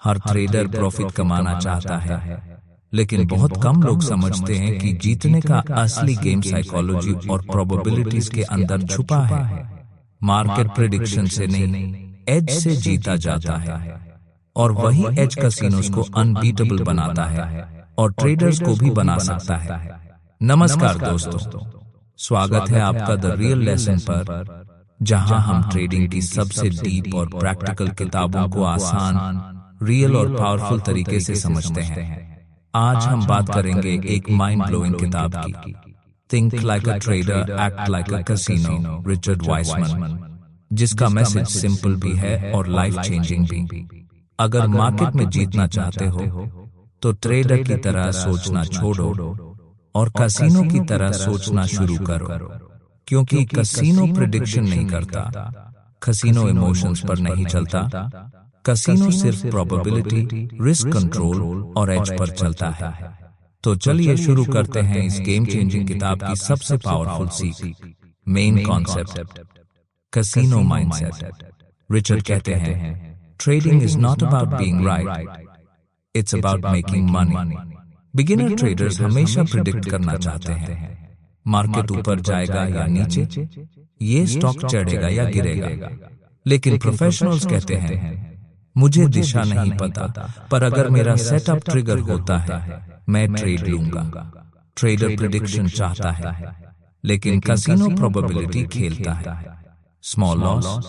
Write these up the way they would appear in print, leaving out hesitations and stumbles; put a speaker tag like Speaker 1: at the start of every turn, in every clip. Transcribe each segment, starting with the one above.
Speaker 1: हर trader profit कमाना चाहता है, लेकिन बहुत कम लोग समझते हैं कि जीतने का असली गेम साइकोलॉजी और प्रोबेबिलिटीज के अंदर छुपा है। मार्केट प्रेडिक्शन से नहीं, एज से जीता जाता है, और वही एज कैसीनोस को अनबीटेबल बनाता है और ट्रेडर्स को भी बना सकता है। नमस्कार दोस्तों, स्वागत है आपका द रियल लेसन पर, जहां हम ट्रेडिंग की सबसे डीप और प्रैक्टिकल किताबों को आसान, रियल और पावरफुल तरीके से समझते हैं। आज हम बात करेंगे एक माइंड ब्लोइंग किताब की, think like a trader act like a casino, Richard Wiseman, जिसका मैसेज सिंपल भी है और लाइफ चेंजिंग भी। अगर मार्केट में जीतना चाहते हो तो ट्रेडर की तरह सोचना छोड़ो और कैसीनो की तरह सोचना शुरू करो, क्योंकि कैसीनो प्रेडिक्शन नहीं करता, कैसीनो इमोशंस पर नहीं चलता, कैसीनो सिर्फ प्रोबेबिलिटी, रिस्क कंट्रोल और एज पर चलता है। तो चलिए शुरू करते हैं इस गेम चेंजिंग किताब की सबसे पावरफुल सीख, main concept, casino mindset. Richard कहते हैं, trading is not about being right, it's about making money. Beginner traders हमेशा प्रिडिक्ट करना चाहते हैं, मार्केट ऊपर जाएगा या नीचे, ये स्टॉक चढ़ेगा या गिरेगा। लेकिन प्रोफेशनल्स कहते हैं, मुझे दिशा नहीं पता, पर अगर मेरा सेटअप ट्रिगर होता है, मैं ट्रेड लूंगा। ट्रेडर प्रिडिक्शन चाहता है, लेकिन कैसीनो प्रोबेबिलिटी खेलता है। स्मॉल लॉस,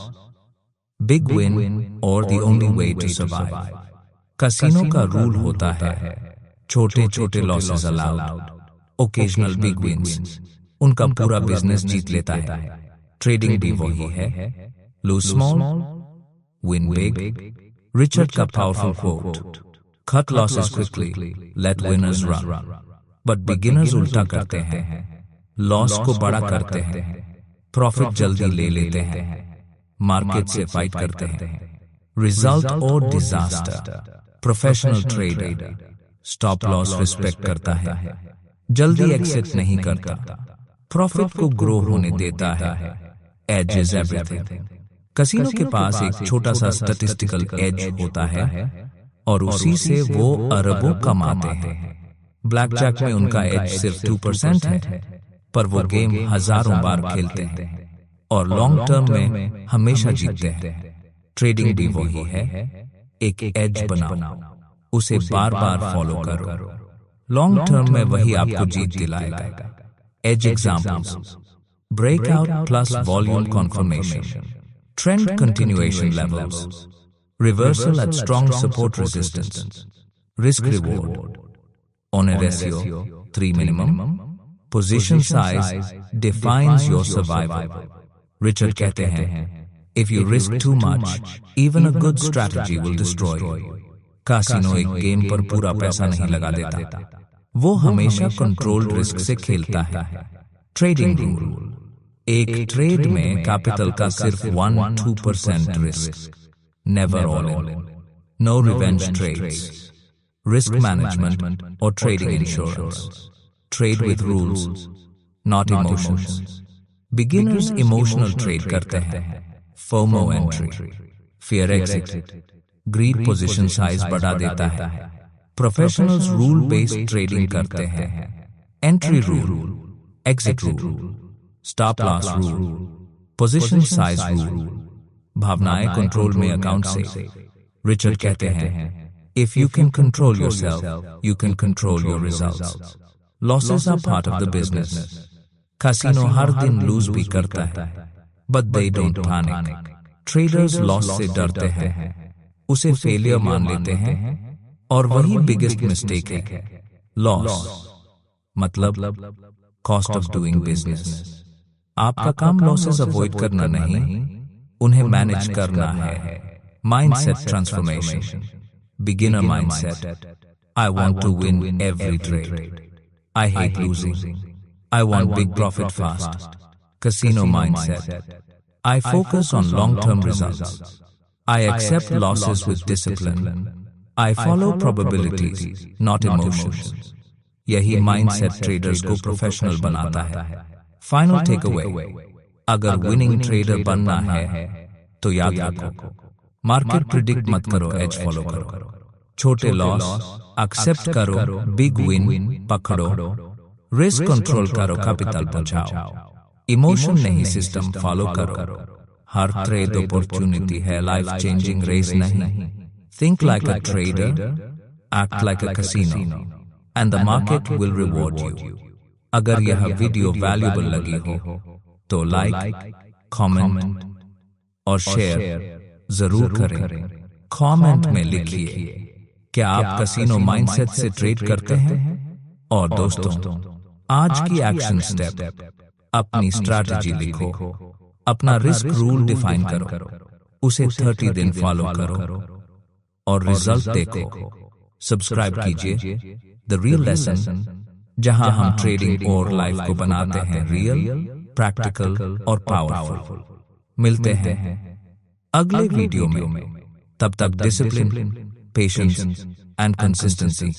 Speaker 1: बिग विन और the only way to survive. Casino का रूल होता है, छोटे छोटे losses allowed, occasional big wins. उनका पूरा बिजनेस जीत लेता है। ट्रेडिंग भी वही है, lose small, win big. Richard का powerful quote, cut losses quickly, let winners run. But beginners उल्टा करते हैं, लॉस को बड़ा करते हैं, प्रॉफिट जल्दी ले लेते हैं, मार्केट से फाइट करते हैं। रिजल्ट और disaster. Professional trader stop loss respect करता है, जल्दी एग्जिट नहीं करता, प्रॉफिट को ग्रो होने देता है। As is everything. कैसीनो के पास एक छोटा सा स्टैटिस्टिकल एज होता है और उसी से वो अरबों कमाते हैं। ब्लैक जैक में उनका एज सिर्फ 2% है, पर वो गेम हजारों बार खेलते हैं और लॉन्ग टर्म में हमेशा जीतते हैं। ट्रेडिंग भी वही है, एक एज बनाओ, उसे बार बार फॉलो करो, लॉन्ग टर्म में वही आपको जीत दिलाएगा। As examples, breakout plus volume confirmation, trend continuation levels, reversal at strong support resistance, risk reward, on a ratio 3 minimum, position size defines your survival. Richard कहते हैं, if you risk too much, even a good strategy will destroy you. Casino एक game पर पूरा पैसा नहीं लगा देता, वो हमेशा कंट्रोल्ड रिस्क से खेलता है। ट्रेडिंग रूल, एक ट्रेड में कैपिटल का सिर्फ 1-2% risk, never all in, no revenge trades, risk management और trading insurance, trade with rules not emotions. Beginners emotional trade करते हैं, FOMO entry, fear exit, greed position size बढ़ा देता है। प्रोफेशनल्स रूल बेस्ड ट्रेडिंग करते हैं, entry rule, exit rule, stop loss rule, position size rule, भावनाएं control में account से। रिचर्ड कहते हैं, if you can control yourself, you can control your results. Losses are part of the business. Casino हर दिन lose भी करता है, but they don't panic. Traders loss से डरते हैं, उसे फेलियर मान लेते हैं, और वही बिगेस्ट मिस्टेक है। लॉस मतलब कॉस्ट ऑफ डूइंग बिजनेस। आपका काम लॉसेस अवॉइड करना नहीं, उन्हें मैनेज करना है। Mindset transformation, beginner mindset, I want to win every trade, I hate losing, I want big profit fast. Casino mindset, I focus on long term results, I accept losses with discipline, I follow probabilities not emotions. यही mindset traders को professional बनाता है। Final take away, अगर winning trader बनना है तो याद रखो, मार्केट प्रिडिक्ट मत करो, एज फॉलो करो। छोटे लॉस एक्सेप्ट करो, बिग विन पकड़ो, रिस्क कंट्रोल करो, कैपिटल बचाओ। इमोशन नहीं सिस्टम फॉलो करो। हर ट्रेड अपॉर्चुनिटी है, लाइफ चेंजिंग रेस नहीं। Think like a trader, act like a casino, and the market will reward you. अगर यह वीडियो वैल्यूएबल लगी हो तो लाइक, कमेंट और शेयर जरूर करें। कमेंट में लिखिए क्या आप कैसीनो माइंडसेट से ट्रेड करते हैं। और दोस्तों, आज की एक्शन स्टेप, अपनी स्ट्रैटेजी लिखो, अपना रिस्क रूल डिफाइन करो, उसे 30 दिन फॉलो करो और रिजल्ट देखो। सब्सक्राइब कीजिए द रियल लेसन, जहां हम ट्रेडिंग और लाइफ को बनाते हैं रियल, प्रैक्टिकल और पावरफुल। मिलते हैं अगले वीडियो में। तब तक डिसिप्लिन, पेशेंस एंड कंसिस्टेंसी।